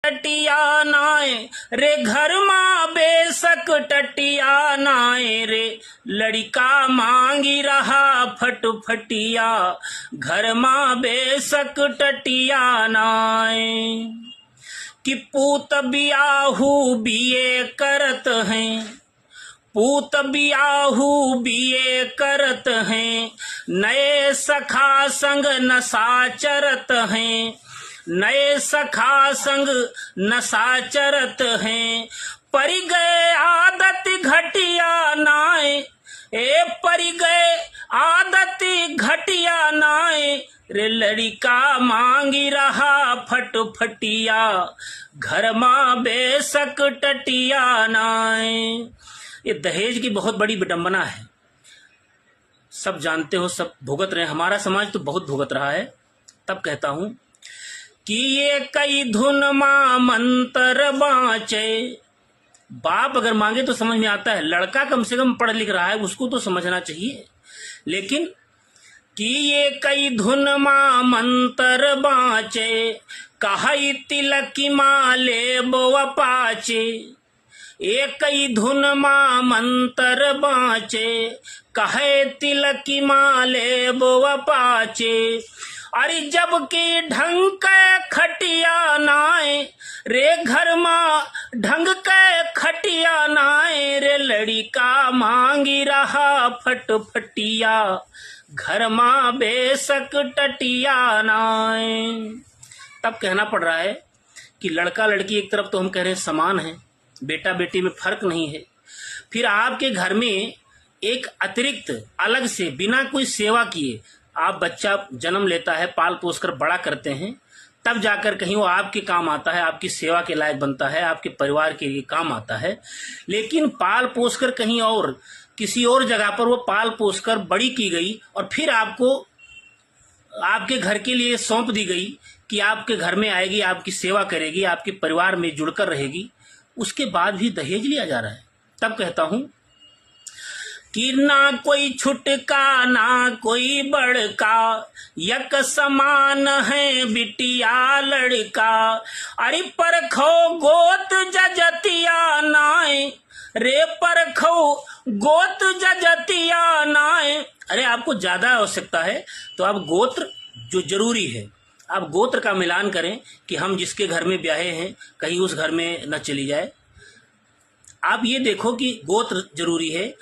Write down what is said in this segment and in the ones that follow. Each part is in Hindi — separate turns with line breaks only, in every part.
टटिया नाय रे घर माँ बेसक टटिया नाय रे लड़का मांगी रहा फटफटिया घर माँ बेसक टटिया नाय कि पूत बियाहू बीए करत हैं पूत बियाहू बीए करत हैं नए सखा संग नशा चरत हैं नए सखा संग नशा चरत हैं परि गए आदत घटिया नाय ए परि गए आदत घटिया नाय रे लड़का मांगी रहा फटफटिया घर माँ बेसक टटिया नाय। ये दहेज की बहुत बड़ी विडंबना है, सब जानते हो, सब भुगत रहे हैं, हमारा समाज तो बहुत भुगत रहा है। तब कहता हूं कि ये कई धुन मां मंत्र बाँचे। बाप अगर मांगे तो समझ में आता है, लड़का कम से कम पढ़ लिख रहा है उसको तो समझना चाहिए, लेकिन कि ये कई धुन मां मंत्र बाँचे कही तिलक की माले बोआ पाचे। एक ही धुन मां मंत्र बाँचे कहे तिलक की माले बोआ पाचे। अरे जब की ढंग के खटिया नाय रे घर माँ ढंग के खटिया नाय रे लड़का मांगी रहा फटफटिया घर माँ बेसक टटिया नाय। तब कहना पड़ रहा है कि लड़का लड़की एक तरफ तो हम कह रहे हैं समान है, बेटा बेटी में फर्क नहीं है, फिर आपके घर में एक अतिरिक्त अलग से बिना कोई सेवा किए आप बच्चा जन्म लेता है, पाल पोस कर बड़ा करते हैं, तब जाकर कहीं वो आपके काम आता है, आपकी सेवा के लायक बनता है, आपके परिवार के लिए काम आता है। लेकिन पाल पोस कर कहीं और किसी और जगह पर वो पाल पोस कर बड़ी की गई और फिर आपको आपके घर के लिए सौंप दी गई कि आपके घर में आएगी, आपकी सेवा करेगी, आपके परिवार में जुड़कर रहेगी, उसके बाद भी दहेज लिया जा रहा है। तब कहता हूं कि ना कोई छुटका ना कोई बड़का यक समान है बिटिया लड़का। अरे परखो गोत जजतिया नाय रे परखो गोत जजतिया नाय। अरे आपको ज्यादा आवश्यकता है तो आप गोत्र जो जरूरी है आप गोत्र का मिलान करें कि हम जिसके घर में ब्याहे हैं कहीं उस घर में न चली जाए। आप ये देखो कि गोत्र जरूरी है,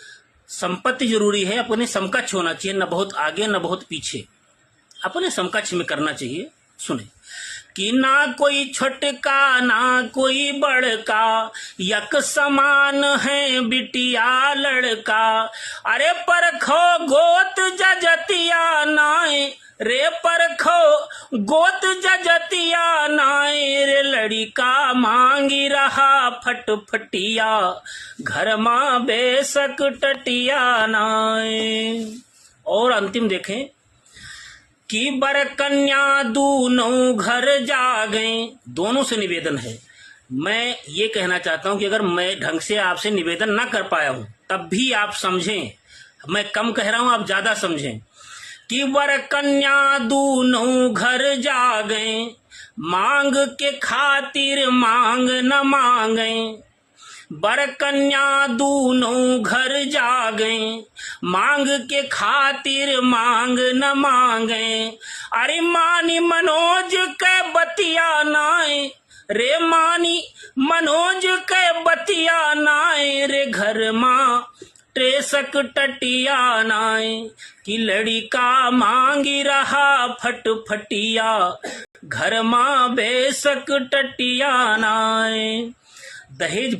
संपत्ति जरूरी है, अपने समकक्ष होना चाहिए, न बहुत आगे न बहुत पीछे, अपने समकक्ष में करना चाहिए। सुने कि ना कोई छोटका ना कोई बड़का यक समान है बिटिया लड़का। अरे परखो गोत जजतिया नाय रे परखो गोत जजतिया नाय रे लड़का मांगी रहा फटफटिया घर माँ बेसक टटिया नाय। और अंतिम देखें कि बर कन्या दूनों घर जा गए। दोनों से निवेदन है, मैं ये कहना चाहता हूं कि अगर मैं ढंग से आपसे निवेदन ना कर पाया हूं तब भी आप समझें, मैं कम कह रहा हूं आप ज्यादा समझें कि वर कन्या दूनों घर जा गए मांग के खातिर मांग न मांगे। बर कन्या दूनों घर जा गए मांग के खातिर मांग न मांगे। अरे मानी मनोज के बतिया नाय रे मानी मनोज के बतिया नाय रे घर माँ ट्रेसक टटिया नाय कि लड़का मांगी रहा फटफटिया घर माँ बेसक टटिया नाय। दहेज